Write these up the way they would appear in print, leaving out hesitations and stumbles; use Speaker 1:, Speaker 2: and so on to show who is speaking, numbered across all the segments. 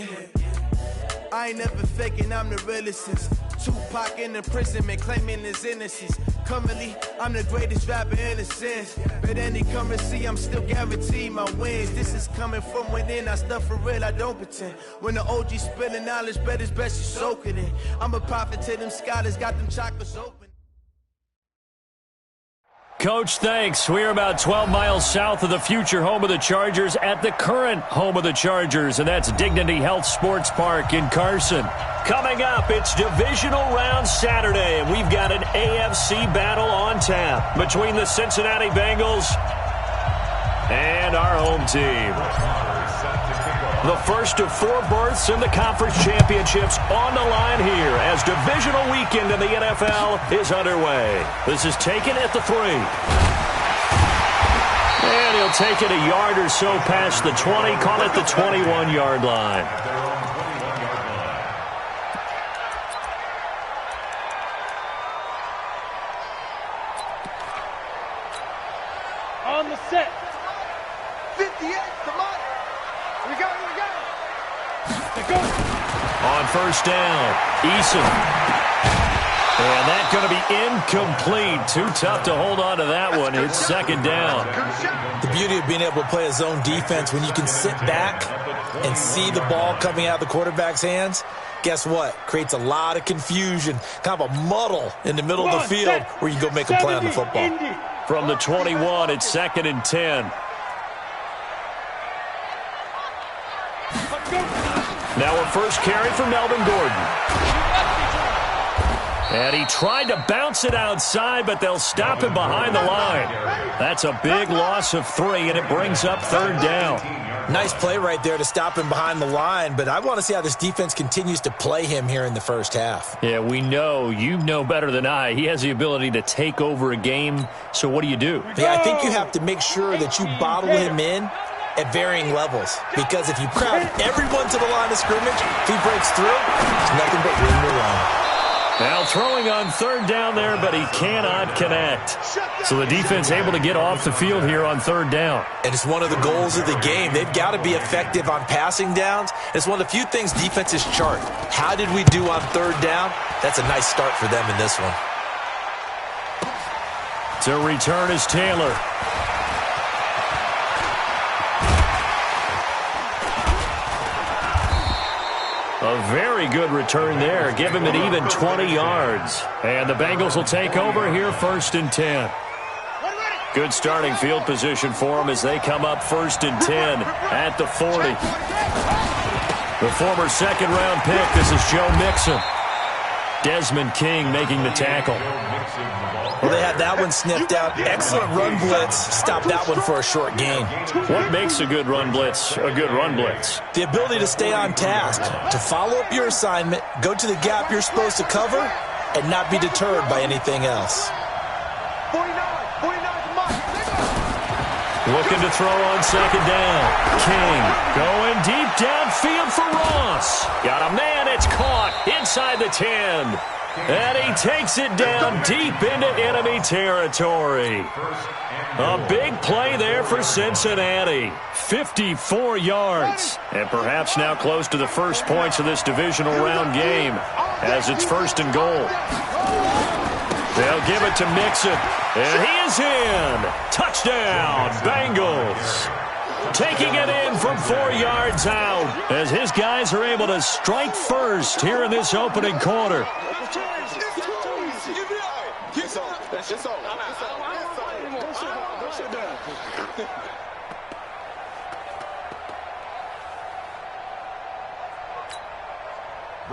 Speaker 1: feeling. I ain't never faking, I'm the realest since Tupac in imprisonment, claiming his innocence. Currently, I'm the greatest rapper in a sense. But any currency, I'm still guaranteed my wins. This is coming from within, I stuff for real, I don't pretend. When the OG spilling knowledge, bet it's best you soak it in. I'm a prophet to them scholars, got them chakras open.
Speaker 2: Coach, thanks. We're about 12 miles south of the future home of the Chargers at the current home of the Chargers, and that's Dignity Health Sports Park in Carson. Coming up, it's Divisional Round Saturday, and we've got an AFC battle on tap between the Cincinnati Bengals and our home team. The first of 4 berths in the conference championships on the line here as divisional weekend in the NFL is underway. This is taken at the 3. And he'll take it a yard or so past the 20, call it the 21-yard line.
Speaker 3: On the set.
Speaker 1: 58, come on. We go.
Speaker 2: On first down, Eason. And that's going to be incomplete. Too tough to hold on to that one. It's second down.
Speaker 4: The beauty of being able to play a zone defense, when you can sit back and see the ball coming out of the quarterback's hands, guess what? Creates a lot of confusion, kind of a muddle in the middle of the field where you go make a play on the football.
Speaker 2: From the 21, it's second and 10. Now a first carry for Melvin Gordon. And he tried to bounce it outside, but they'll stop him behind the line. That's a big loss of 3, and it brings up third down.
Speaker 4: Nice play right there to stop him behind the line, but I want to see how this defense continues to play him here in the first half.
Speaker 2: Yeah, we know. You know better than I. He has the ability to take over a game, so what do you do?
Speaker 4: Yeah, I think you have to make sure that you bottle him in at varying levels, because if you crowd everyone to the line of scrimmage, if he breaks through, it's nothing but room to run.
Speaker 2: Now throwing on third down there, but he cannot connect. So the defense able to get off the field here on third down.
Speaker 4: And it's one of the goals of the game. They've got to be effective on passing downs. It's one of the few things defenses chart. How did we do on third down? That's a nice start for them in this one.
Speaker 2: To return is Taylor. A very good return there. Give him an even 20 yards. And the Bengals will take over here first and 10. Good starting field position for them as they come up first and 10 at the 40. The former second-round pick, this is Joe Mixon. Desmond King making the tackle.
Speaker 4: Well, they had that one sniffed out. Excellent run blitz. Stop that one for a short gain.
Speaker 2: What makes a good run blitz a good run blitz?
Speaker 4: The ability to stay on task, to follow up your assignment, go to the gap you're supposed to cover, and not be deterred by anything else.
Speaker 1: 49,
Speaker 2: Looking to throw on second down. King going deep downfield for Ross. Got a man, it's caught inside the 10. And he takes it down deep into enemy territory. A big play there for Cincinnati. 54 yards. And perhaps now close to the first points of this divisional round game as it's first and goal. They'll give it to Mixon. And he is in. Touchdown, Bengals. Taking it in from 4 yards out as his guys are able to strike first here in this opening quarter.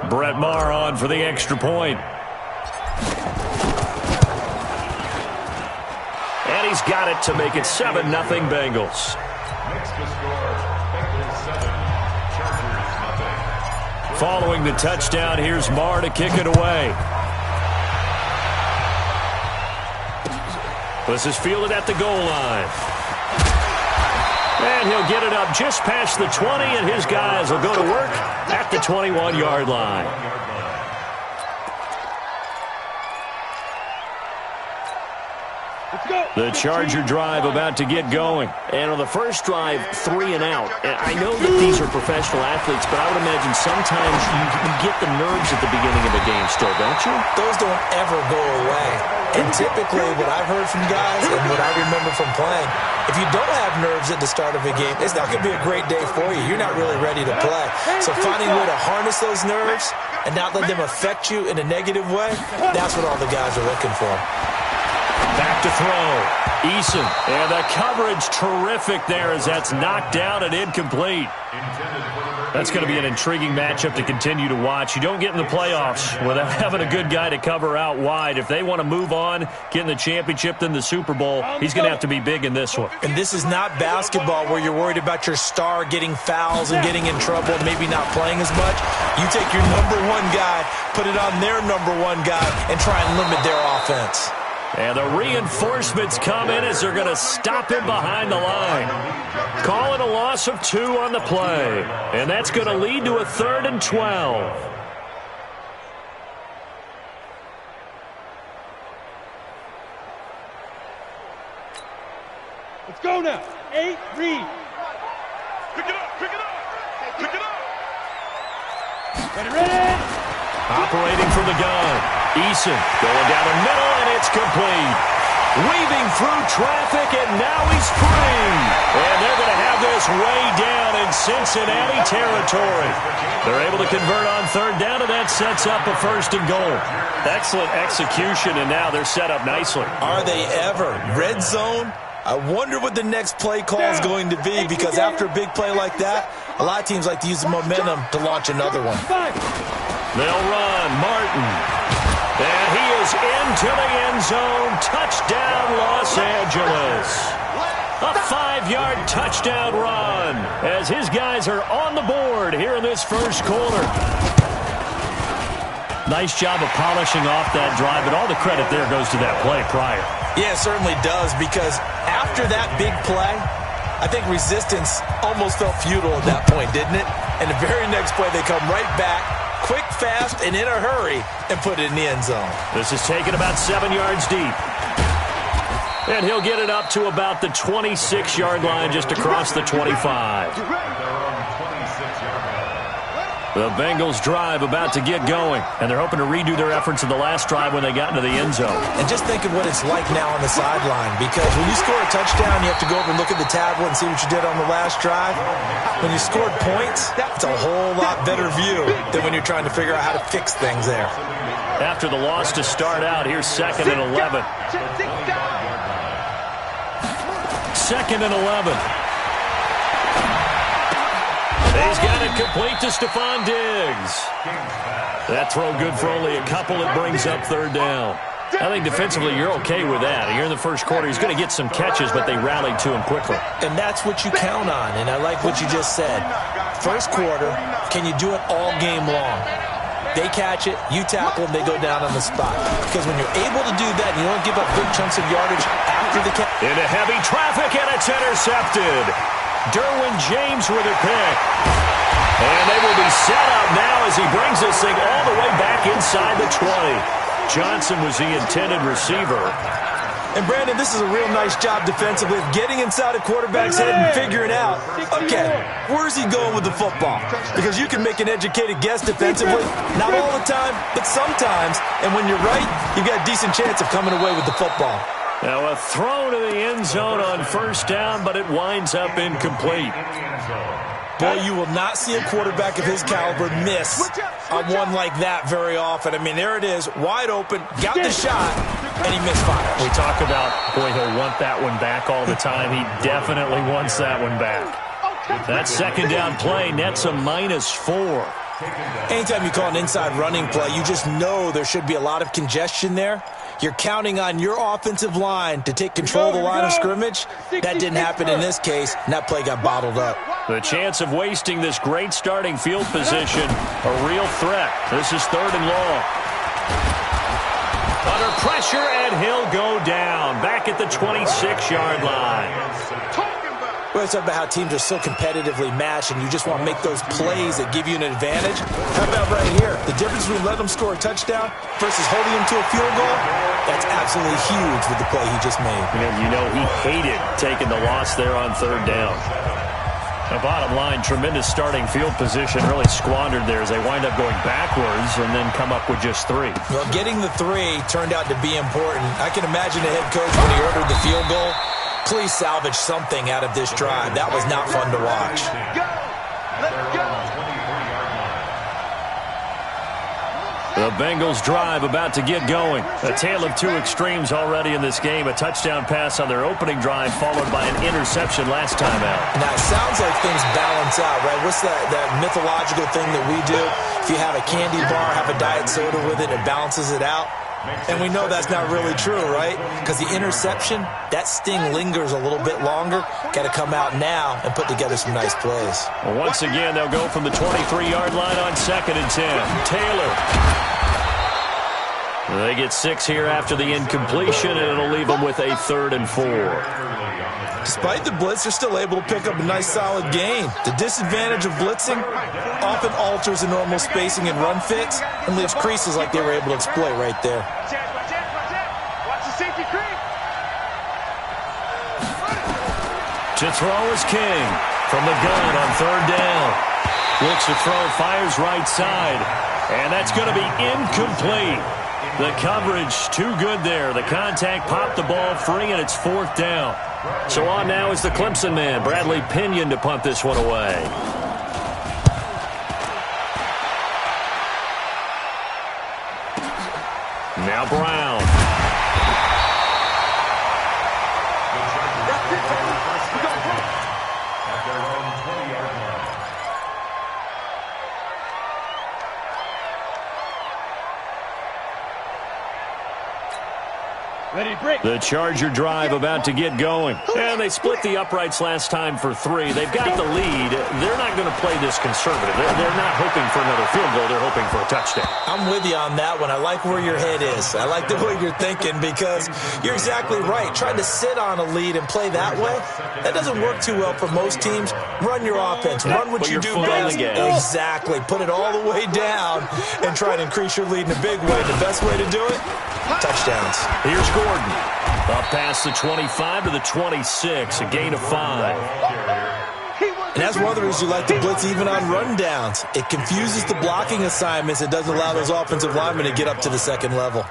Speaker 2: Brett Maher on for the extra point. And he's got it to make it 7-0 Bengals. Following the touchdown, here's Maher to kick it away. This is fielded at the goal line. And he'll get it up just past the 20, and his guys will go to work at the 21-yard line.
Speaker 3: Let's go.
Speaker 2: The Charger drive about to get going.
Speaker 5: And on the first drive, 3 and out. And I know that these are professional athletes, but I would imagine sometimes you get the nerves at the beginning of a game still, don't you?
Speaker 4: Those don't ever go away. And typically what I've heard from guys and what I remember from playing, if you don't have nerves at the start of a game, it's not going to be a great day for you. You're not really ready to play. So finding a way to harness those nerves and not let them affect you in a negative way, that's what all the guys are looking for.
Speaker 2: Back to throw. Eason. And the coverage terrific there as that's knocked down and incomplete. That's going to be an intriguing matchup to continue to watch. You don't get in the playoffs without having a good guy to cover out wide. If they want to move on, get in the championship, then the Super Bowl, he's going to have to be big in this one.
Speaker 4: And this is not basketball where you're worried about your star getting fouls and getting in trouble and maybe not playing as much. You take your number one guy, put it on their number one guy, and try and limit their offense.
Speaker 2: And the reinforcements come in as they're going to stop him behind the line. Call it a loss of 2 on the play. And that's going to lead to a 3rd and 12.
Speaker 3: Let's go now. 8, read.
Speaker 6: Pick it up, pick it up, pick it up.
Speaker 3: Ready.
Speaker 2: Operating from the gun. Eason going down the middle, and it's complete. Weaving through traffic, and now he's free. And they're going to have this way down in Cincinnati territory. They're able to convert on 3rd down, and that sets up a 1st and goal. Excellent execution, and now they're set up nicely.
Speaker 4: Are they ever? Red zone? I wonder what the next play call is going to be, because after a big play like that, a lot of teams like to use the momentum to launch another one.
Speaker 2: They'll run. Martin. And he is into the end zone. Touchdown, Los Angeles. A 5-yard touchdown run as his guys are on the board here in this first quarter. Nice job of polishing off that drive, but all the credit there goes to that play prior.
Speaker 4: Yeah, it certainly does, because after that big play, I think resistance almost felt futile at that point, didn't it? And the very next play, they come right back, quick, fast, and in a hurry, and put it in the end zone.
Speaker 2: This is taken about 7 yards deep. And he'll get it up to about the 26-yard line, just across the 25. The Bengals drive about to get going, and they're hoping to redo their efforts in the last drive when they got into the end zone.
Speaker 4: And just think of what it's like now on the sideline, because when you score a touchdown, you have to go over and look at the tablet and see what you did on the last drive. When you scored points, it's a whole lot better view than when you're trying to figure out how to fix things there.
Speaker 2: After the loss to start out, here's 2nd and 11. 2nd and 11. He's got it complete to Stephon Diggs. That throw good for only a couple. It brings up 3rd down. I think defensively you're okay with that. Here in the first quarter, he's going to get some catches, but they rallied to him quickly.
Speaker 4: And that's what you count on, and I like what you just said. First quarter, can you do it all game long? They catch it, you tackle them, they go down on the spot. Because when you're able to do that and you don't give up big chunks of yardage after the catch.
Speaker 2: Into heavy traffic, and it's intercepted. Derwin James with a pick. And they will be set up now as he brings this thing all the way back inside the 20. Johnson was the intended receiver.
Speaker 4: And, Brandon, this is a real nice job defensively of getting inside a quarterback's head and figuring out, okay, where's he going with the football? Because you can make an educated guess defensively, not all the time, but sometimes. And when you're right, you've got a decent chance of coming away with the football.
Speaker 2: Now a throw to the end zone on 1st down, but it winds up incomplete.
Speaker 4: Boy, you will not see a quarterback of his caliber miss on one like that very often. I mean, there it is, wide open, got the shot, and he misfires.
Speaker 2: We talk about, boy, he'll want that one back all the time. He definitely wants that one back. That 2nd down play nets a -4.
Speaker 4: Anytime you call an inside running play, you just know there should be a lot of congestion there. You're counting on your offensive line to take control of the line of scrimmage. That didn't happen in this case, and that play got bottled up.
Speaker 2: The chance of wasting this great starting field position, a real threat. This is 3rd and long. Under pressure, and he'll go down. Back at the 26-yard line.
Speaker 4: We always talk about how teams are so competitively matched and you just want to make those plays that give you an advantage. How about right here? The difference between letting them score a touchdown versus holding them to a field goal, that's absolutely huge with the play he just made.
Speaker 2: And you know he hated taking the loss there on third down. The bottom line, tremendous starting field position, really squandered there as they wind up going backwards and then come up with just 3.
Speaker 4: Well, getting the 3 turned out to be important. I can imagine the head coach when he ordered the field goal. Please salvage something out of this drive. That was not fun to watch.
Speaker 6: Let's go.
Speaker 2: The Bengals drive about to get going. A tale of 2 extremes already in this game. A touchdown pass on their opening drive followed by an interception last time out.
Speaker 4: Now, it sounds like things balance out, right? What's that mythological thing that we do? If you have a candy bar, have a diet soda with it, it balances it out. And we know that's not really true, right? Because the interception, that sting lingers a little bit longer. Got to come out now and put together some nice plays.
Speaker 2: Well, once again, they'll go from the 23-yard line on 2nd and 10. Taylor. They get 6 here after the incompletion, and it'll leave them with a 3rd and 4.
Speaker 4: Despite the blitz, they're still able to pick up a nice solid gain. The disadvantage of blitzing often alters the normal spacing and run fits and leaves creases like they were able to exploit right there.
Speaker 6: Watch the safety creep.
Speaker 2: To throw is King from the gun on 3rd down. Looks to throw, fires right side, and that's going to be incomplete. The coverage too good there. The contact popped the ball free, and it's 4th down. So on now is the Clemson man, Bradley Pinion, to punt this one away. Now Brown.
Speaker 3: Ready, break.
Speaker 2: The Charger drive about to get going. And they split the uprights last time for 3. They've got the lead. They're not going to play this conservative. They're not hoping for another field goal. They're hoping for a touchdown.
Speaker 4: I'm with you on that one. I like where your head is. I like the way you're thinking because you're exactly right. Trying to sit on a lead and play that way, that doesn't work too well for most teams. Run your offense. Run what you do best. Exactly. Put it all the way down and try to increase your lead in a big way. The best way to do it? Touchdowns.
Speaker 2: Here's Gordon. Up past the 25 to the 26, a gain of 5.
Speaker 4: And that's one of the reasons you like to blitz even on rundowns. It confuses the blocking assignments. It doesn't allow those offensive linemen to get up to the 2nd level.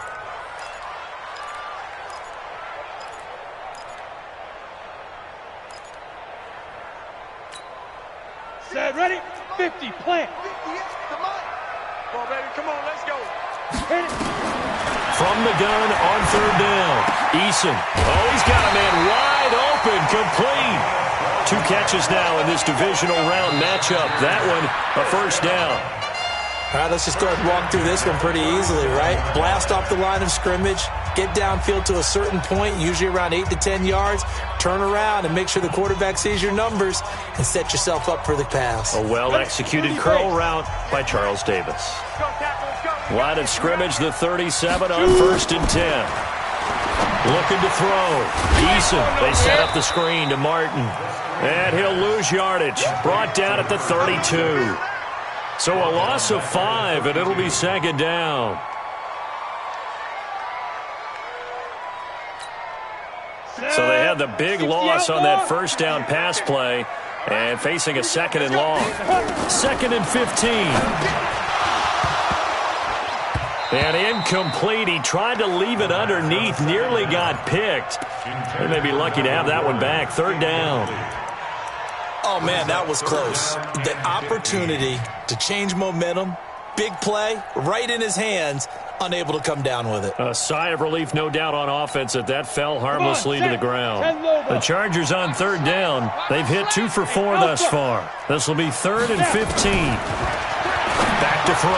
Speaker 3: Set, ready, 50, plant.
Speaker 6: Come on, baby. Come on, let's go.
Speaker 3: Hit it.
Speaker 2: From the gun on 3rd down. Eason. Oh, he's got a man wide open, complete. 2 catches now in this divisional round matchup. That one, a 1st down.
Speaker 4: All right, let's just go ahead and walk through this one pretty easily, right? Blast off the line of scrimmage, get downfield to a certain point, usually around 8 to 10 yards, turn around and make sure the quarterback sees your numbers and set yourself up for the pass.
Speaker 2: A well-executed curl route by Charles Davis. Line of scrimmage, the 37 on 1st and 10. Looking to throw. Eason. They set up the screen to Martin. And he'll lose yardage. Brought down at the 32. So a loss of 5, and it'll be 2nd down. So they had the big loss on that 1st down pass play and facing a 2nd and long. 2nd and 15. And incomplete. He tried to leave it underneath, nearly got picked. They may be lucky to have that one back. 3rd down.
Speaker 4: Oh, man, that was close. The opportunity to change momentum, big play, right in his hands, unable to come down with it.
Speaker 2: A sigh of relief, no doubt, on offense that fell harmlessly to the ground. The Chargers on 3rd down. They've hit 2 for 4 thus far. This will be 3rd and 15. Back to throw.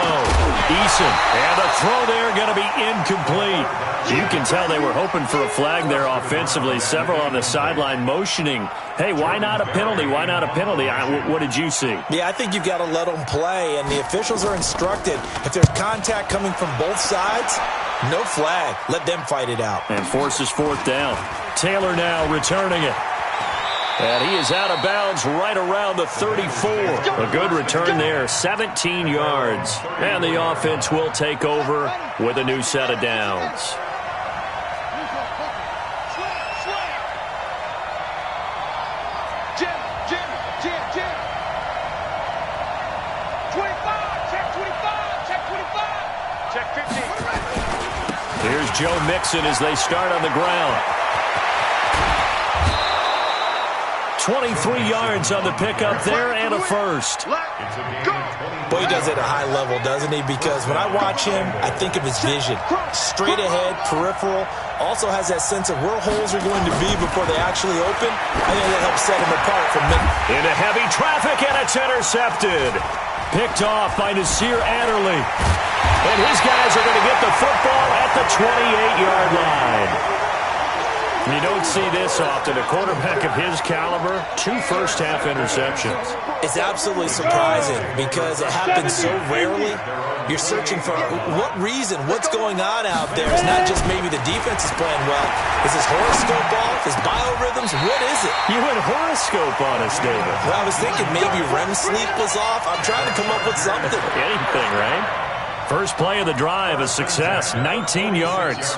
Speaker 2: Eason. And the throw there going to be incomplete. You can tell they were hoping for a flag there offensively. Several on the sideline motioning. Hey, why not a penalty? Why not a penalty? What did you see?
Speaker 4: Yeah, I think you've got to let them play, and the officials are instructed. If there's contact coming from both sides, no flag. Let them fight it out.
Speaker 2: And forces 4th down. Taylor now returning it. And he is out of bounds right around the 34. A good return there, 17 yards. And the offense will take over with a new set of downs. Here's Joe Mixon as they start on the ground. 23 yards on the pickup there and a first.
Speaker 4: Boy, he does it at a high level, doesn't he? Because when I watch him, I think of his vision. Straight ahead, peripheral. Also has that sense of where holes are going to be before they actually open. I think that helps set him apart from many.
Speaker 2: Into heavy traffic, and it's intercepted. Picked off by Nasir Adderley. And his guys are going to get the football at the 28-yard line. You don't see this often. A quarterback of his caliber, 2 first-half interceptions.
Speaker 4: It's absolutely surprising because it happens so rarely. You're searching for what reason, what's going on out there. It's not just maybe the defense is playing well. Is his horoscope off? His biorhythms? What is it?
Speaker 2: You went horoscope on us, David.
Speaker 4: Well, I was thinking maybe REM sleep was off. I'm trying to come up with something.
Speaker 2: Anything, right? First play of the drive, a success, 19 yards.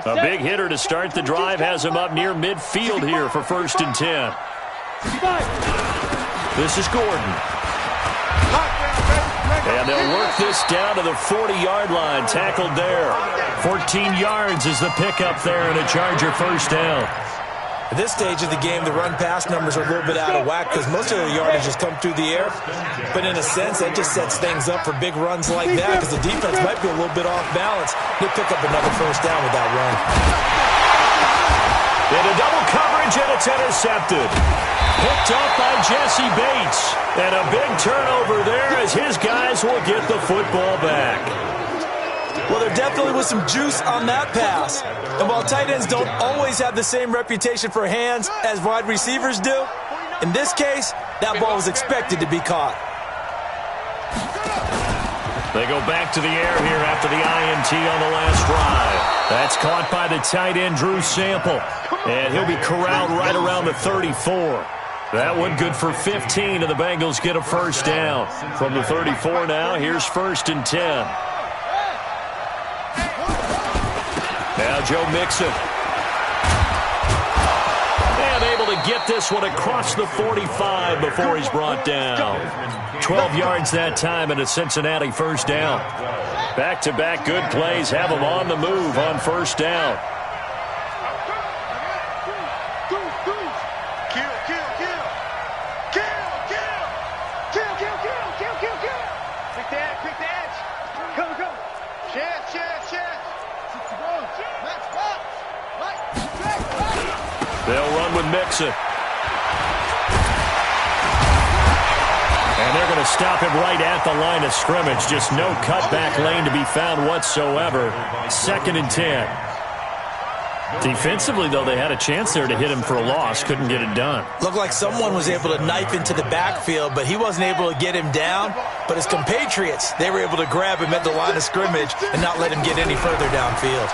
Speaker 2: A big hitter to start the drive has him up near midfield here for 1st and 10. This is Gordon. And they'll work this down to the 40-yard line. Tackled there. 14 yards is the pickup there and a Charger first down.
Speaker 4: At this stage of the game, the run-pass numbers are a little bit out of whack because most of the yardage has come through the air. But in a sense, that just sets things up for big runs like that because the defense might be a little bit off balance. They pick up another first down with that run.
Speaker 2: Into double coverage, and it's intercepted. Picked up by Jesse Bates. And a big turnover there as his guys will get the football back.
Speaker 4: Well, there definitely was some juice on that pass. And while tight ends don't always have the same reputation for hands as wide receivers do, in this case, that ball was expected to be caught.
Speaker 2: They go back to the air here after the INT on the last drive. That's caught by the tight end, Drew Sample. And he'll be corralled right around the 34. That one good for 15, and the Bengals get a first down. From the 34 now, here's 1st and 10. Now Joe Mixon. And able to get this one across the 45 before he's brought down. 12 yards that time and a Cincinnati first down. Back-to-back good plays have them on the move on first down. They'll run with Mixon. And they're going to stop him right at the line of scrimmage. Just no cutback lane to be found whatsoever. 2nd and 10. Defensively, though, they had a chance there to hit him for a loss. Couldn't get it done.
Speaker 4: Looked like someone was able to knife into the backfield, but he wasn't able to get him down. But his compatriots, they were able to grab him at the line of scrimmage and not let him get any further downfield.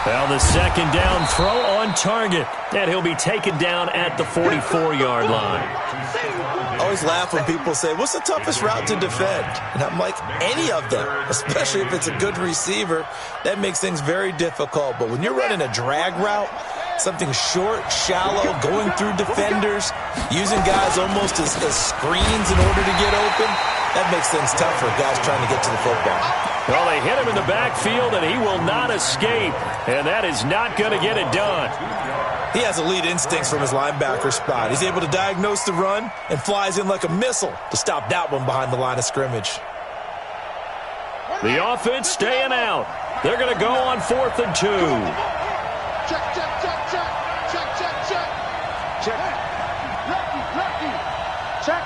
Speaker 2: Well, the 2nd down throw on target. And he'll be taken down at the 44-yard line.
Speaker 4: I always laugh when people say, what's the toughest route to defend? And I'm like, any of them, especially if it's a good receiver. That makes things very difficult. But when you're running a drag route, something short, shallow, going through defenders, using guys almost as screens in order to get open, that makes things tough for guys trying to get to the football.
Speaker 2: Well, they hit him in the backfield, and he will not escape. And that is not going to get it done.
Speaker 4: He has elite instincts from his linebacker spot. He's able to diagnose the run and flies in like a missile to stop that one behind the line of scrimmage.
Speaker 2: The offense staying out. They're going to go on 4th and 2.
Speaker 6: Check, check, check, check. Check, check, check. Check. Lucky. Check.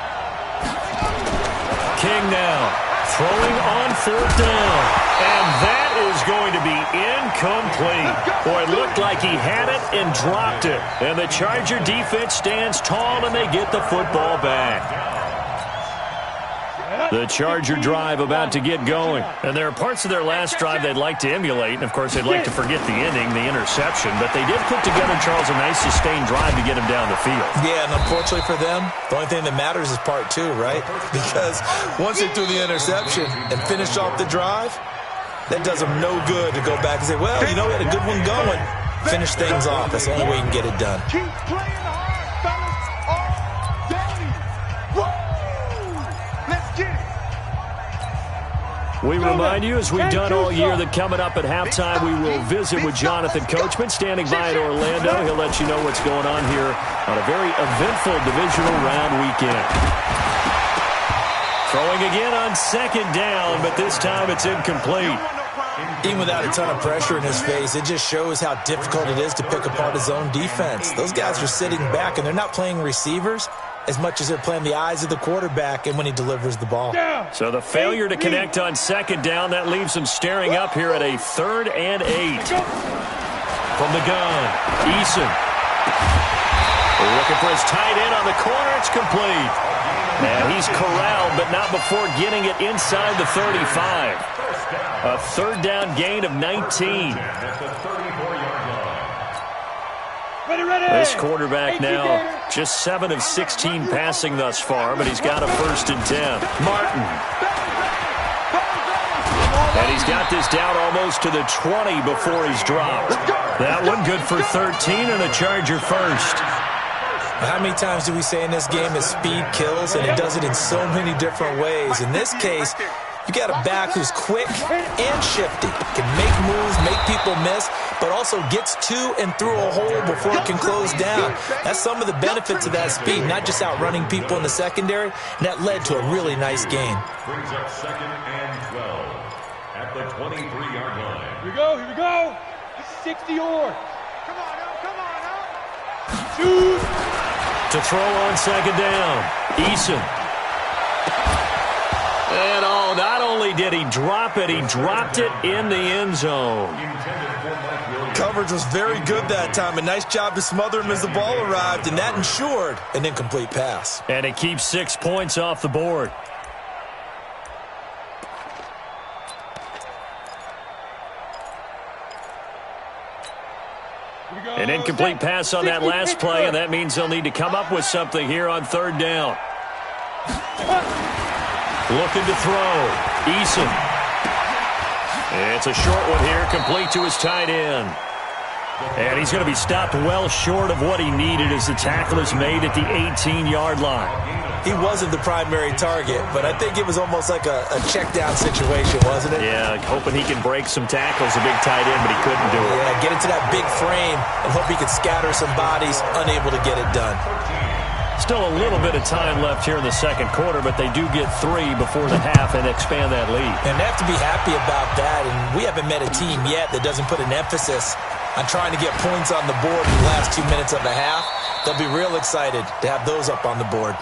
Speaker 2: King now. Throwing on 4th down. And that is going to be incomplete. Boy, it looked like he had it and dropped it. And the Charger defense stands tall, and they get the football back. The Charger drive about to get going. And there are parts of their last drive they'd like to emulate. And, of course, they'd like to forget the ending, the interception. But they did put together, Charles, a nice sustained drive to get him down the field.
Speaker 4: Yeah, and unfortunately for them, the only thing that matters is part 2, right? Because once they threw the interception and finished off the drive, that does them no good to go back and say, well, you know, we had a good one going. Finish things off. That's the only way you can get it done.
Speaker 6: Keep playing hard, fellas, all day. Woo! Let's get it.
Speaker 2: We remind you, as we've done all year, that coming up at halftime, we will visit with Jonathan Coachman, standing by in Orlando. He'll let you know what's going on here on a very eventful divisional round weekend. Throwing again on 2nd down, but this time it's incomplete.
Speaker 4: Even without a ton of pressure in his face, it just shows how difficult it is to pick apart his own defense. Those guys are sitting back, and they're not playing receivers as much as they're playing the eyes of the quarterback and when he delivers the ball.
Speaker 2: So the failure to connect on 2nd down, that leaves him staring up here at a 3rd and 8. From the gun, Eason. Looking for his tight end on the corner. It's complete. And he's corralled, but not before getting it inside the 35. A 3rd down gain of 19. This quarterback now just 7 of 16 passing thus far, but he's got a 1st and 10. Martin. And he's got this down almost to the 20 before he's dropped. That one good for 13 and a Charger 1st.
Speaker 4: How many times do we say in this game that speed kills, and it does it in so many different ways? In this case, you got a back who's quick and shifty, can make moves, make people miss, but also gets to and through a hole before it can close down. That's some of the benefits of that speed, not just outrunning people in the secondary, and that led to a really nice gain.
Speaker 7: Brings up 2nd and 12 at the 23-yard line.
Speaker 3: Here we go, here we go. This is 60 yards.
Speaker 6: Come on now, come on now.
Speaker 3: Shoot.
Speaker 2: To throw on 2nd down, Eason. And not only did he drop it, he dropped it in the end zone.
Speaker 4: Coverage was very good that time. A nice job to smother him as the ball arrived, and that ensured an incomplete pass.
Speaker 2: And it keeps 6 points off the board. An incomplete pass on that last play, and that means they'll need to come up with something here on 3rd down. Looking to throw. Eason. It's a short one here, complete to his tight end. And he's going to be stopped well short of what he needed as the tackle is made at the 18-yard line.
Speaker 4: He wasn't the primary target, but I think it was almost like a check-down situation, wasn't it?
Speaker 2: Yeah, hoping he can break some tackles, a big tight end, but he couldn't do it.
Speaker 4: Yeah, get into that big frame and hope he could scatter some bodies, unable to get it done.
Speaker 2: Still a little bit of time left here in the 2nd quarter, but they do get 3 before the half and expand that lead.
Speaker 4: And they have to be happy about that, and we haven't met a team yet that doesn't put an emphasis on trying to get points on the board in the last 2 minutes of a half. They'll be real excited to have those up on the board.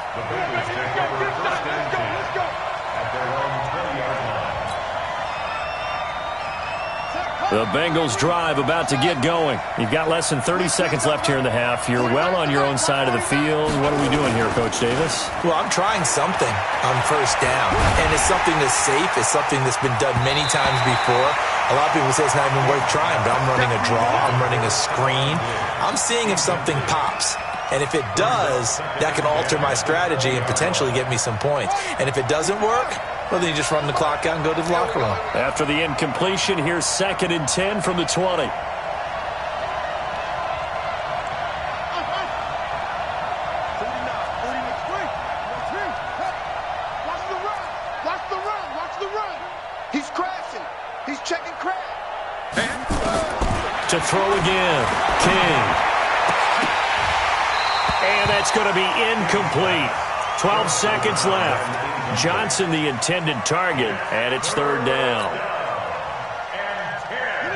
Speaker 2: The Bengals drive about to get going. You've got less than 30 seconds left here in the half. You're well on your own side of the field. What are we doing here, Coach Davis?
Speaker 4: Well, I'm trying something on 1st down, and it's something that's safe. It's something that's been done many times before. A lot of people say it's not even worth trying, but I'm running a draw. I'm running a screen. I'm seeing if something pops. And if it does, that can alter my strategy and potentially get me some points. And if it doesn't work, well, then you just run the clock out and go to the locker room.
Speaker 2: After the incompletion, here's 2nd and 10 from the 20.
Speaker 6: He's crashing. He's checking crash.
Speaker 2: To throw again, King. And that's going to be incomplete. 12 seconds left. Johnson, the intended target, and it's 3rd down.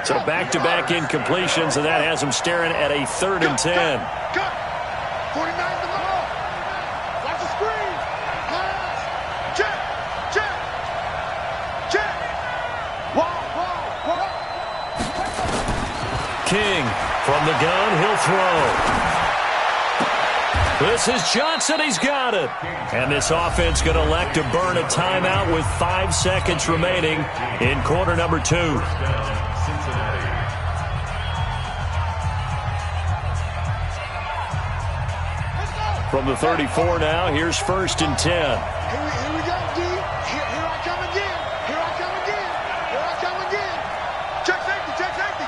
Speaker 2: So back-to-back incompletions, and that has him staring at a 3rd and 10.
Speaker 6: 49 to the ball. Watch the screen. Pass. Check. Check.
Speaker 2: From the gun, he'll throw. This is Johnson. He's got it. And this offense going to elect to burn a timeout with 5 seconds remaining in quarter number 2. From the 34 now, here's 1st and 10.
Speaker 6: Here we go, D. Here I come again. Here I come again. Here I come again. Check safety, check safety.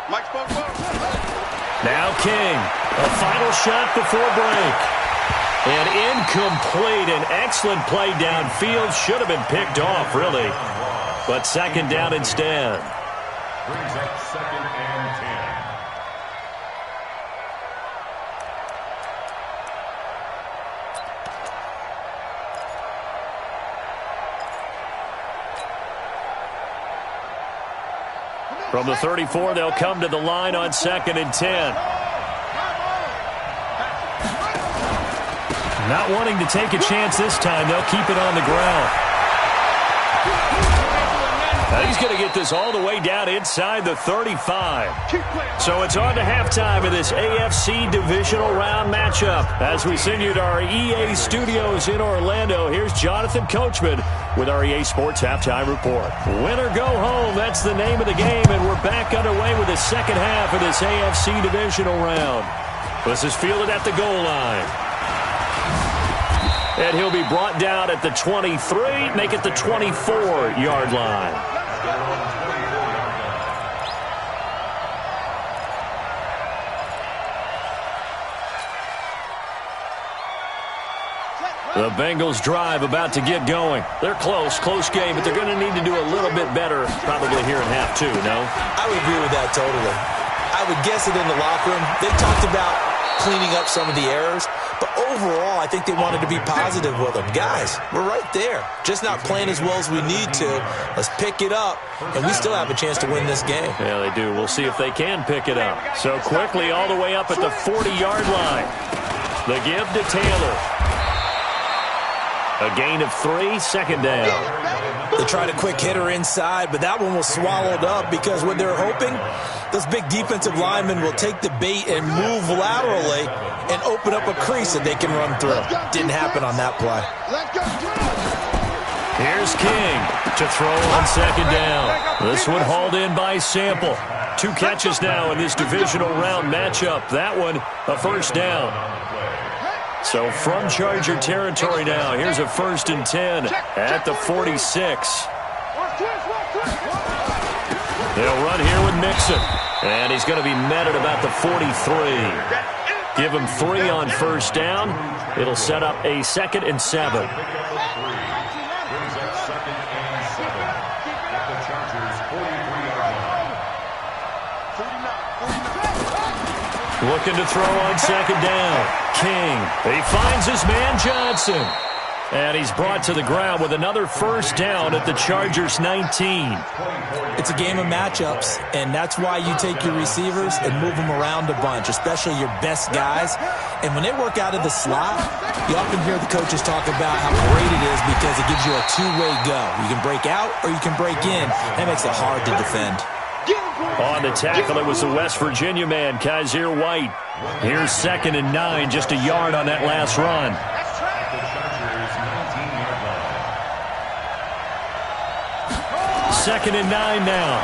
Speaker 6: Mike spoke up.
Speaker 2: Now King, a final shot before break. And incomplete. An excellent play downfield. Should have been picked off, really. But 2nd down instead.
Speaker 7: Brings up 2nd and 10.
Speaker 2: From the 34, they'll come to the line on 2nd and 10. Not wanting to take a chance this time, they'll keep it on the ground. Now he's going to get this all the way down inside the 35. So it's on to halftime of this AFC divisional round matchup. As we send you to our EA studios in Orlando, here's Jonathan Coachman with our EA Sports Halftime Report. Win or go home, that's the name of the game, and we're back underway with the second half of this AFC divisional round. This is fielded at the goal line. And he'll be brought down at the 23, make it the 24-yard line. The Bengals drive about to get going. They're close game, but they're going to need to do a little bit better probably here in half 2, no?
Speaker 4: I would agree with that totally. I would guess it in the locker room. They talked about cleaning up some of the errors, but overall, I think they wanted to be positive with them. Guys, we're right there. Just not playing as well as we need to. Let's pick it up, and we still have a chance to win this game.
Speaker 2: Yeah, they do. We'll see if they can pick it up. So quickly all the way up at the 40-yard line. The give to Taylor. A gain of 3, 2nd down.
Speaker 4: They tried a quick hitter inside, but that one was swallowed up because what they're hoping, those big defensive linemen will take the bait and move laterally and open up a crease that they can run through. Didn't happen on that play.
Speaker 2: Here's King to throw on 2nd down. This one hauled in by Sample. 2 catches now in this divisional round matchup. That one, a 1st down. So from Charger territory now, here's a 1st and 10 at the 46. They'll run here with Mixon. And he's going to be met at about the 43. Give him 3 on 1st down. It'll set up a 2nd and 7.
Speaker 7: Brings up 2nd and 7 at the Chargers' 43-yard line.
Speaker 2: Looking to throw on 2nd down. King. He finds his man Johnson. And he's brought to the ground with another 1st down at the Chargers' 19.
Speaker 4: It's a game of matchups, and that's why you take your receivers and move them around a bunch, especially your best guys. And when they work out of the slot, you often hear the coaches talk about how great it is because it gives you a two-way go. You can break out or you can break in. That makes it hard to defend.
Speaker 2: On the tackle, it was the West Virginia man, Kaiser White. Here's 2nd and 9, just a yard on that last run. 2nd and 9 now.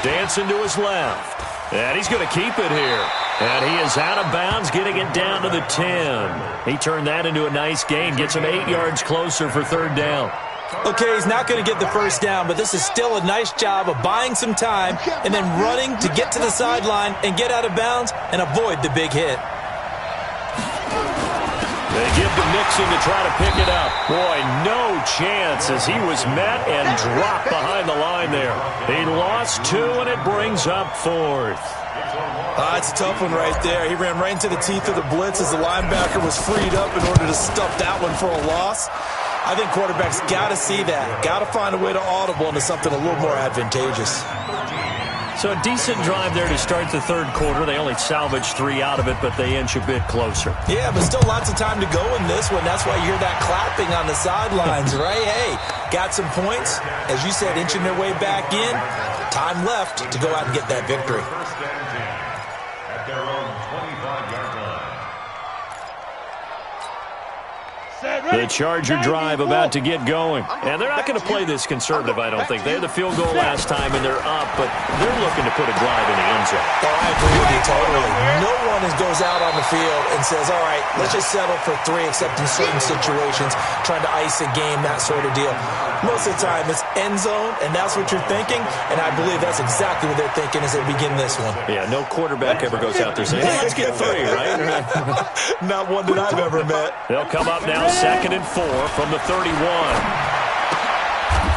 Speaker 2: Dancing to his left. And he's going to keep it here. And he is out of bounds, getting it down to the 10. He turned that into a nice gain. Gets him 8 yards closer for 3rd down.
Speaker 4: Okay, he's not going to get the 1st down, but this is still a nice job of buying some time and then running to get to the sideline and get out of bounds and avoid the big hit.
Speaker 2: They give to Mixon to try to pick it up. Boy, no chance as he was met and dropped behind the line there. He lost 2, and it brings up 4th.
Speaker 4: It's a tough one right there. He ran right into the teeth of the blitz as the linebacker was freed up in order to stuff that one for a loss. I think quarterbacks got to see that. Got to find a way to audible into something a little more advantageous.
Speaker 2: So a decent drive there to start the third quarter. They only salvaged 3 out of it, but they inch a bit closer.
Speaker 4: Yeah, but still lots of time to go in this one. That's why you hear that clapping on the sidelines, right? Hey, got some points. As you said, inching their way back in. Time left to go out and get that victory.
Speaker 7: First and 10 at their own 25-yard line.
Speaker 2: The Charger drive about to get going. And they're not going to play this conservative, I don't think. They had the field goal last time, and they're up, but they're looking to put a drive in the end zone.
Speaker 4: Oh, I agree with you totally. No one goes out on the field and says, all right, let's just settle for 3, except in certain situations, trying to ice a game, that sort of deal. Most of the time, it's end zone, and that's what you're thinking, and I believe that's exactly what they're thinking as they begin this one.
Speaker 2: Yeah, no quarterback ever goes out there saying, hey, let's get 3, right?
Speaker 4: Not one that I've ever met.
Speaker 2: They'll come up now 2nd and 4 from the 31.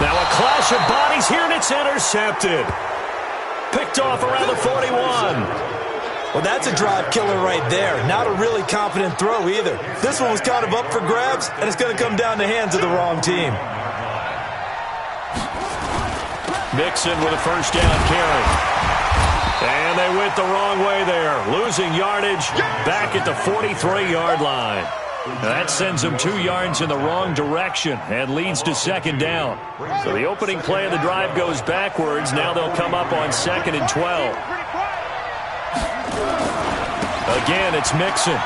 Speaker 2: Now a clash of bodies here, and it's intercepted. Picked off around the 41.
Speaker 4: Well, that's a drive killer right there. Not a really confident throw either. This one was kind of up for grabs, and it's going to come down the hands of the wrong team.
Speaker 2: Mixon with a first down carry. And they went the wrong way there. Losing yardage back at the 43-yard line. That sends them 2 yards in the wrong direction and leads to 2nd down. So the opening play of the drive goes backwards. Now they'll come up on 2nd and 12. Again, it's Mixon.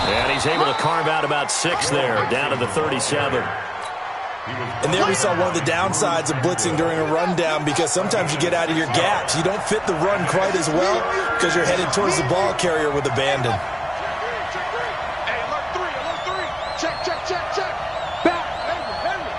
Speaker 2: And he's able to carve out about 6 there, down to the 37.
Speaker 4: And there we saw one of the downsides of blitzing during a rundown, because sometimes you get out of your gaps. You don't fit the run quite as well because you're headed towards the ball carrier with abandon.
Speaker 6: Hey, alert 3, alert 3. Check, check, check, check. Back, Henry.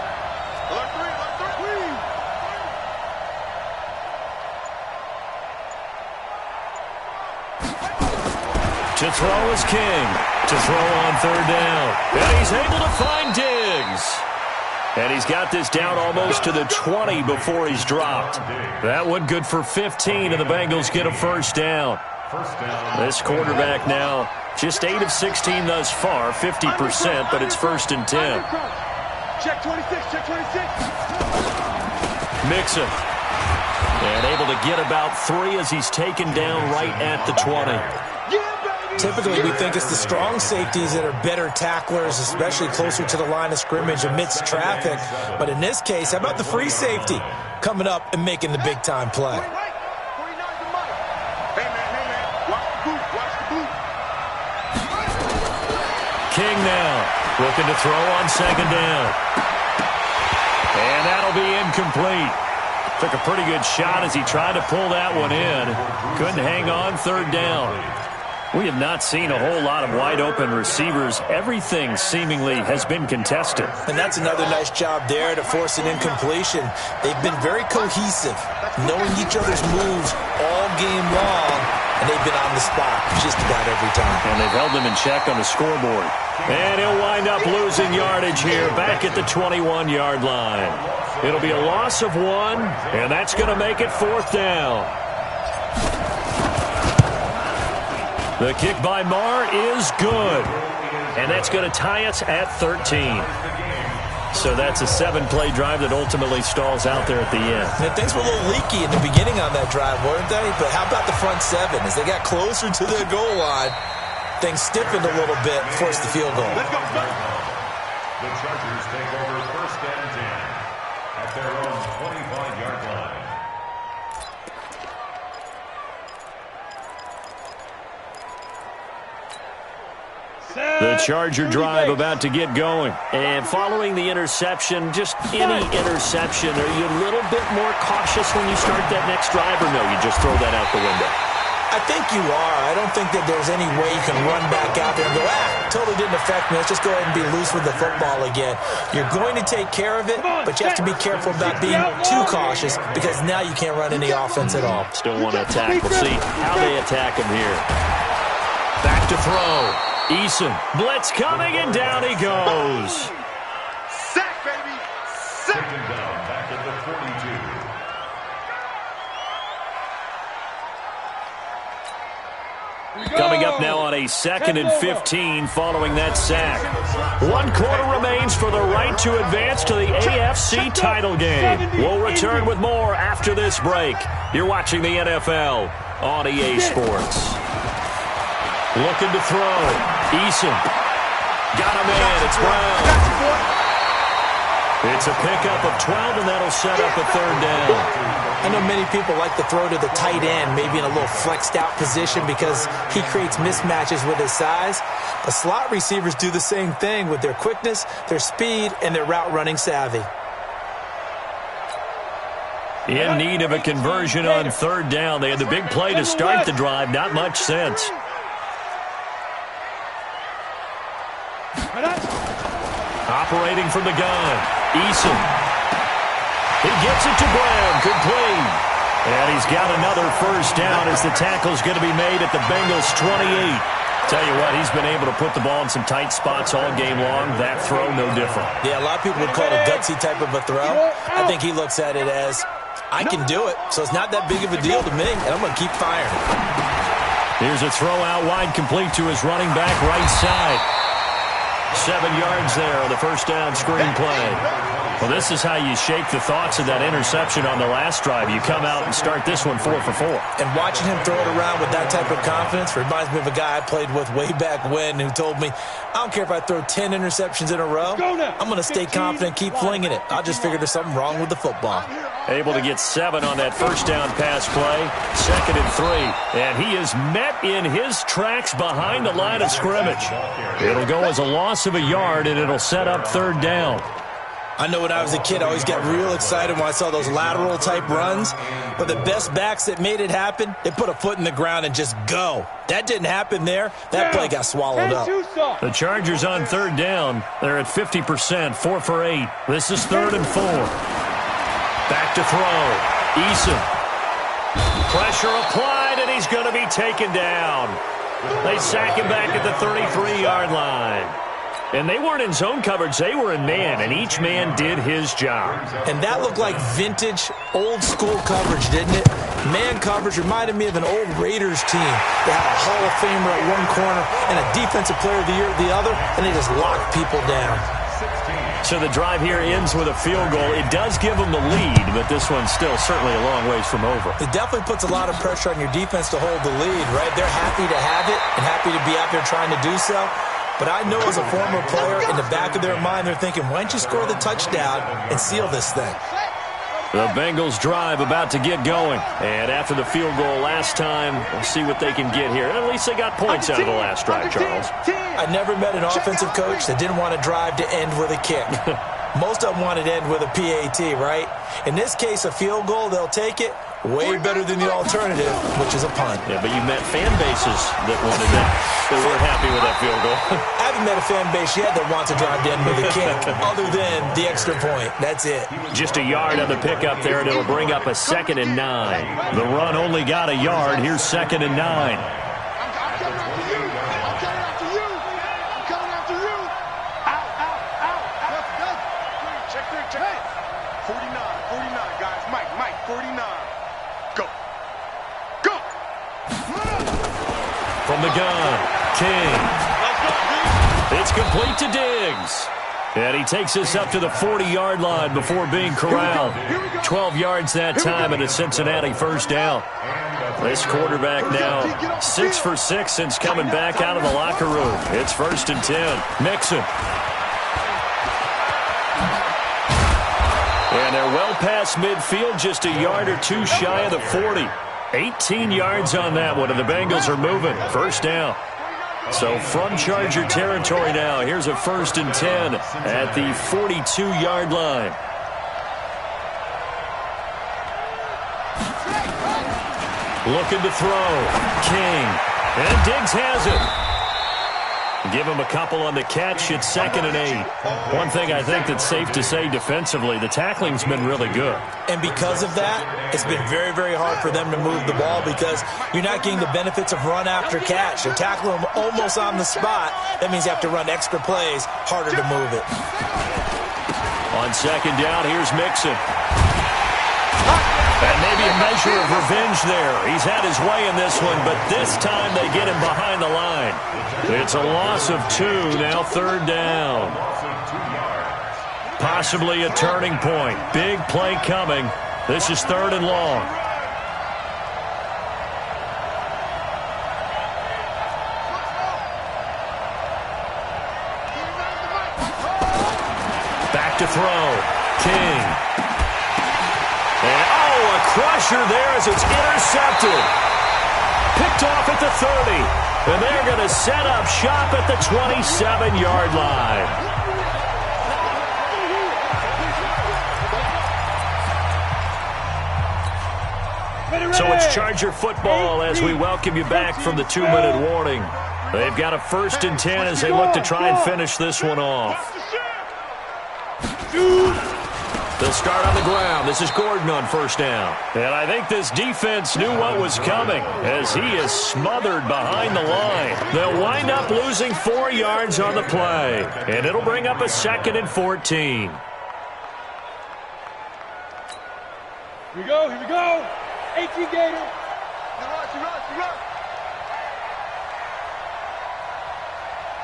Speaker 6: Alert 3, alert
Speaker 2: 3. To throw is King. To throw on 3rd down. And he's able to find Diggs. And he's got this down almost to the 20 before he's dropped. That one good for 15, and the Bengals get a first down. This quarterback now just 8 of 16 thus far, 50%, but it's 1st and 10.
Speaker 6: Check 26, check 26.
Speaker 2: Mixon. And able to get about 3 as he's taken down right at the 20.
Speaker 4: Typically, we think it's the strong safeties that are better tacklers, especially closer to the line of scrimmage amidst traffic. But in this case, how about the free safety coming up and making the big-time play?
Speaker 6: Hey, man, watch the boot, watch the boot.
Speaker 2: King now looking to throw on 2nd down. And that'll be incomplete. Took a pretty good shot as he tried to pull that one in. Couldn't hang on 3rd down. We have not seen a whole lot of wide-open receivers. Everything seemingly has been contested.
Speaker 4: And that's another nice job there to force an incompletion. They've been very cohesive, knowing each other's moves all game long, and they've been on the spot just about every time.
Speaker 2: And they've held them in check on the scoreboard. And he'll wind up losing yardage here back at the 21-yard line. It'll be a loss of 1, and that's going to make it 4th down. The kick by Marr is good. And that's going to tie us at 13. So that's a 7-play drive that ultimately stalls out there at the end.
Speaker 4: And things were a little leaky in the beginning on that drive, weren't they? But how about the front 7? As they got closer to the goal line, things stiffened a little bit, forced the field goal.
Speaker 6: Let's go.
Speaker 7: The Chargers take over 1st and 10 at their own 25-yard line.
Speaker 2: The Charger drive about to get going. And following the interception, just any interception, are you a little bit more cautious when you start that next drive, or no, you just throw that out the window?
Speaker 4: I think you are. I don't think that there's any way you can run back out there and go, totally didn't affect me. Let's just go ahead and be loose with the football again. You're going to take care of it, but you have to be careful about being too cautious, because now you can't run any offense at all.
Speaker 2: Still want to attack. We'll see how they attack him here. Back to throw. Eason, blitz coming, and down he goes.
Speaker 6: Sack, baby. Sack.
Speaker 7: Taken down back at the 42.
Speaker 2: Coming up now on a 2nd and 15 following that sack. 1 quarter remains for the right to advance to the AFC title game. We'll return with more after this break. You're watching the NFL on EA Sports. Looking to throw. Eason. Got him in. It's Brown. It's a pickup of 12, and that'll set up a 3rd down.
Speaker 4: I know many people like to throw to the tight end, maybe in a little flexed out position because he creates mismatches with his size. The slot receivers do the same thing with their quickness, their speed, and their route running savvy.
Speaker 2: In need of a conversion on 3rd down. They had the big play to start the drive. Not much sense. Operating from the gun. Eason. He gets it to Brown. Complete. And he's got another 1st down as the tackle's going to be made at the Bengals' 28. Tell you what, he's been able to put the ball in some tight spots all game long. That throw, no different.
Speaker 4: Yeah, a lot of people would call it a gutsy type of a throw. I think he looks at it as, I can do it, so it's not that big of a deal to me, and I'm going to keep firing.
Speaker 2: Here's a throw out wide, complete to his running back right side. 7 yards there on the 1st down screen play. Well, this is how you shake the thoughts of that interception on the last drive. You come out and start this one 4 for 4.
Speaker 4: And watching him throw it around with that type of confidence reminds me of a guy I played with way back when who told me, I don't care if I throw 10 interceptions in a row. I'm going to stay confident, keep flinging it. I'll just figure there's something wrong with the football.
Speaker 2: Able to get 7 on that 1st down pass play. 2nd and 3. And he is met in his tracks behind the line of scrimmage. It'll go as a loss of a yard, and it'll set up 3rd down.
Speaker 4: I know when I was a kid, I always got real excited when I saw those lateral-type runs. But the best backs that made it happen, they put a foot in the ground and just go. That didn't happen there. That play got swallowed up.
Speaker 2: The Chargers on 3rd down. They're at 50%, 4 for 8. This is 3rd and 4. Back to throw. Eason. Pressure applied, and he's going to be taken down. They sack him back at the 33-yard line. And they weren't in zone coverage. They were in man, and each man did his job.
Speaker 4: And that looked like vintage, old-school coverage, didn't it? Man coverage reminded me of an old Raiders team. They had a Hall of Famer at one corner and a Defensive Player of the Year at the other, and they just locked people down.
Speaker 2: So the drive here ends with a field goal. It does give them the lead, but this one's still certainly a long ways from over.
Speaker 4: It definitely puts a lot of pressure on your defense to hold the lead, right? They're happy to have it and happy to be out there trying to do so. But I know as a former player, in the back of their mind, they're thinking, why don't you score the touchdown and seal this thing?
Speaker 2: The Bengals drive about to get going. And after the field goal last time, we'll see what they can get here. At least they got points out of the last drive, Charles.
Speaker 4: I never met an offensive coach that didn't want a drive to end with a kick. Most of them wanted to end with a PAT, right? In this case, a field goal, they'll take it. Way better than the alternative, which is a punt.
Speaker 2: Yeah, but you met fan bases that wanted that. They weren't happy with that field goal.
Speaker 4: I haven't met a fan base yet that wants a drive to end with a kick, other than the extra point. That's it.
Speaker 2: Just a yard on the pickup there, and it'll bring up a 2nd and 9. The run only got a yard. Here's 2nd and 9.
Speaker 6: I'm coming after you. I'm coming after you. I'm coming after you. Out. Check 49, guys. Mike, 49. Go.
Speaker 2: From the gun, King. It's complete to Diggs. And he takes us up to the 40-yard line before being corralled. 12 yards that time and a Cincinnati 1st down. This quarterback now 6 for 6 since coming back out of the locker room. It's 1st and 10. Mixon. And they're well past midfield, just a yard or two shy of the 40. 18 yards on that one, and the Bengals are moving. 1st down. So from Charger territory now, here's a 1st and 10 at the 42-yard line. Looking to throw. King. And Diggs has it. Give him a couple on the catch. It's 2nd and 8. One thing I think that's safe to say defensively, the tackling's been really good.
Speaker 4: And because of that, it's been very, very hard for them to move the ball because you're not getting the benefits of run after catch. You're tackling them almost on the spot. That means you have to run extra plays, harder to move it.
Speaker 2: On 2nd down, here's Mixon. And maybe a measure of revenge there. He's had his way in this one, but this time they get him behind the line. It's a loss of 2, now 3rd down. Possibly a turning point. Big play coming. This is 3rd and long. Back to throw. King. And, a crusher there as it's intercepted. Picked off at the 30. And they're going to set up shop at the 27-yard line. So it's Charger football as we welcome you back from the 2-minute warning. They've got a 1st and 10 as they look to try and finish this one off. They'll start on the ground. This is Gordon on 1st down. And I think this defense knew what was coming as he is smothered behind the line. They'll wind up losing 4 yards on the play. And it'll bring up a 2nd and 14.
Speaker 3: Here we go, here we go. 18 Gator.
Speaker 6: You run.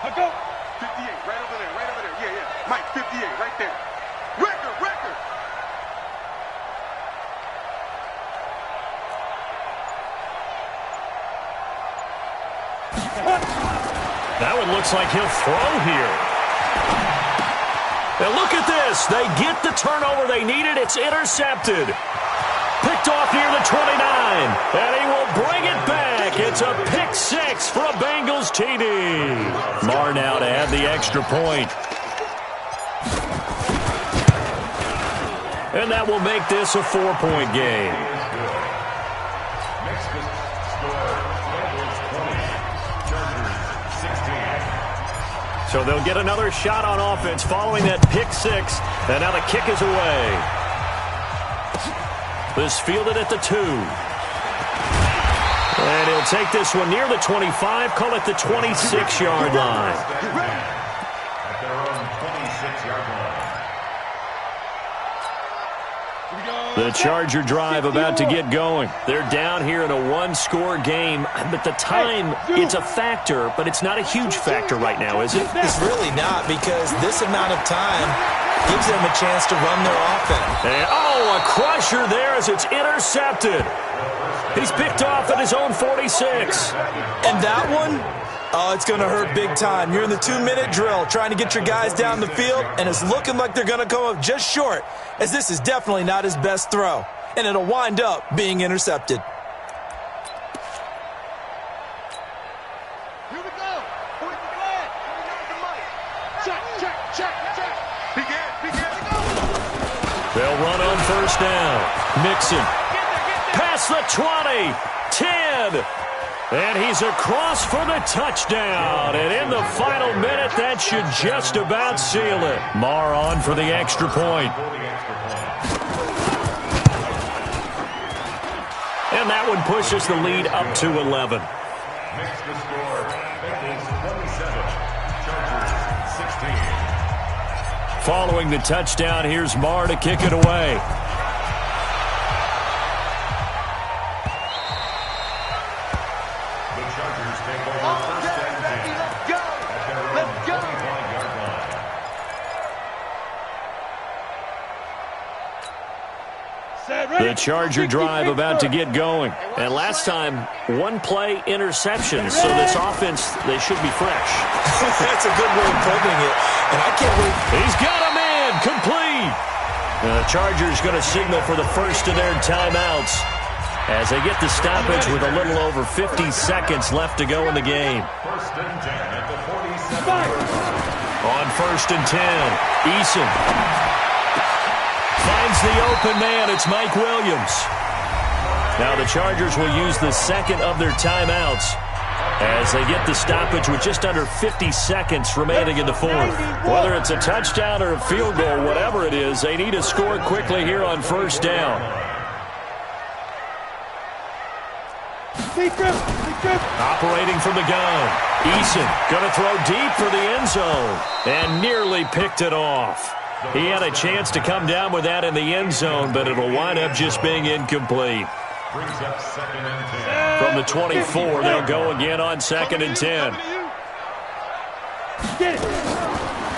Speaker 3: I'll go.
Speaker 6: 58, right over there. Yeah. Mike, 58, right there. Record.
Speaker 2: That one looks like he'll throw here. And look at this. They get the turnover they needed. It's intercepted. Picked off near the 29. And he will bring it back. It's a pick 6 for a Bengals TD. Marr now to add the extra point. And that will make this a 4-point game. So they'll get another shot on offense following that pick 6. And now the kick is away. This fielded at the 2. And he'll take this one near the 25, call it the 26-yard line.
Speaker 7: At their own 26-yard line.
Speaker 2: The Charger drive about to get going. They're down here in a 1-score game, but the time, it's a factor, but it's not a huge factor right now, is it?
Speaker 4: It's really not, because this amount of time gives them a chance to run their offense.
Speaker 2: And, a crusher there as it's intercepted. He's picked off at his own 46.
Speaker 4: And that one, it's going to hurt big time. You're in the 2-minute drill trying to get your guys down the field, and it's looking like they're going to come up just short, as this is definitely not his best throw. And it'll wind up being intercepted.
Speaker 6: Here we go. Point the flag. Here we go with the mic. Check. Begin.
Speaker 2: They'll run on 1st down. Mixon. Past the 20. 10. And he's across for the touchdown. And in the final minute, that should just about seal it. Marr on for the extra point. And that one pushes the lead up to 11.
Speaker 7: Makes the score. Bengals 27. Chargers 16.
Speaker 2: Following the touchdown, here's Marr to kick it away.
Speaker 7: The Chargers take over 1st and 10. At their own 25-yard line.
Speaker 2: The Charger drive about to get going. And last time, 1-play interception. So this offense, they should be fresh.
Speaker 4: That's a good way of putting it. And I can't wait.
Speaker 2: He's got a man complete. And the Chargers going to signal for the first of their timeouts as they get the stoppage with a little over 50 seconds left to go in the game.
Speaker 7: 1st and 10 at the 47.
Speaker 2: On 1st and 10, Eason finds the open man. It's Mike Williams. Now the Chargers will use the second of their timeouts as they get the stoppage with just under 50 seconds remaining in the 4th. Whether it's a touchdown or a field goal, whatever it is, they need to score quickly here on 1st down. Operating from the gun. Eason going to throw deep for the end zone and nearly picked it off. He had a chance to come down with that in the end zone, but it'll wind up just being incomplete.
Speaker 7: Brings up 2nd and 10.
Speaker 2: From the 24, they'll go again on 2nd and 10.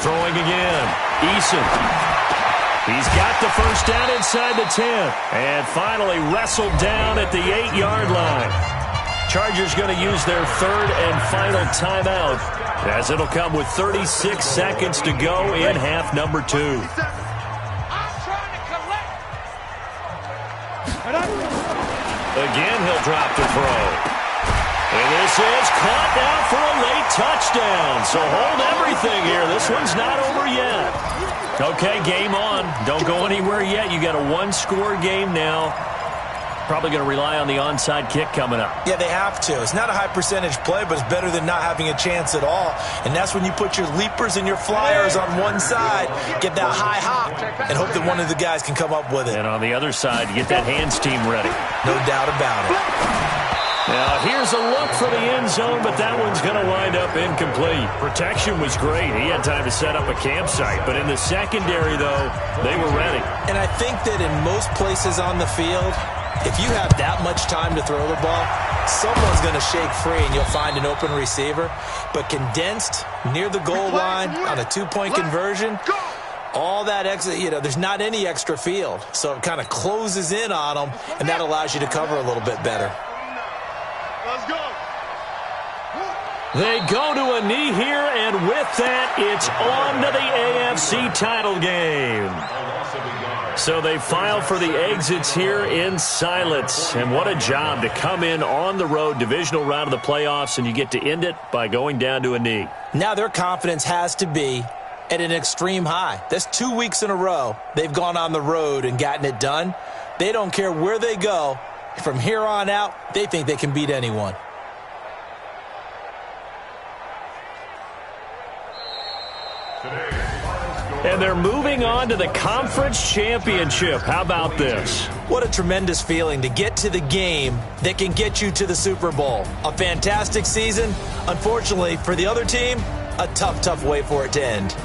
Speaker 2: Throwing again. Eason. He's got the first down inside the 10. And finally wrestled down at the 8-yard line. Chargers going to use their 3rd and final timeout, as it'll come with 36 seconds to go in half number 2. Again, he'll drop the throw. And this is caught now for a late touchdown. So hold everything here. This one's not over yet. Okay, game on. Don't go anywhere yet. You got a one-score game now. Probably going to rely on the onside kick coming up.
Speaker 4: Yeah, they have to. It's not a high-percentage play, but it's better than not having a chance at all. And that's when you put your leapers and your flyers on one side, get that high hop, and hope that one of the guys can come up with it.
Speaker 2: And on the other side, you get that hands team ready.
Speaker 4: No doubt about it.
Speaker 2: Now, here's a look for the end zone, but that one's going to wind up incomplete. Protection was great. He had time to set up a campsite. But in the secondary, though, they were ready.
Speaker 4: And I think that in most places on the field, if you have that much time to throw the ball, someone's going to shake free and you'll find an open receiver. But condensed near the goal line on a two-point conversion, all that extra, there's not any extra field. So it kind of closes in on them, and that allows you to cover a little bit better.
Speaker 6: Let's go.
Speaker 2: They go to a knee here, and with that, it's on to the AFC title game. So they file for the exits here in silence. And what a job to come in on the road, divisional round of the playoffs, and you get to end it by going down to a knee.
Speaker 4: Now their confidence has to be at an extreme high. That's 2 weeks in a row they've gone on the road and gotten it done. They don't care where they go. From here on out, they think they can beat anyone.
Speaker 2: And they're moving on to the conference championship. How about this?
Speaker 4: What a tremendous feeling to get to the game that can get you to the Super Bowl. A fantastic season. Unfortunately, for the other team, a tough, tough way for it to end.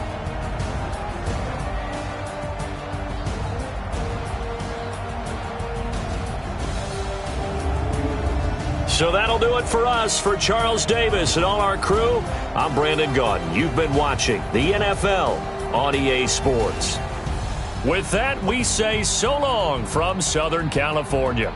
Speaker 2: So that'll do it for us. For Charles Davis and all our crew, I'm Brandon Gaudin. You've been watching the NFL on EA Sports. With that, we say so long from Southern California.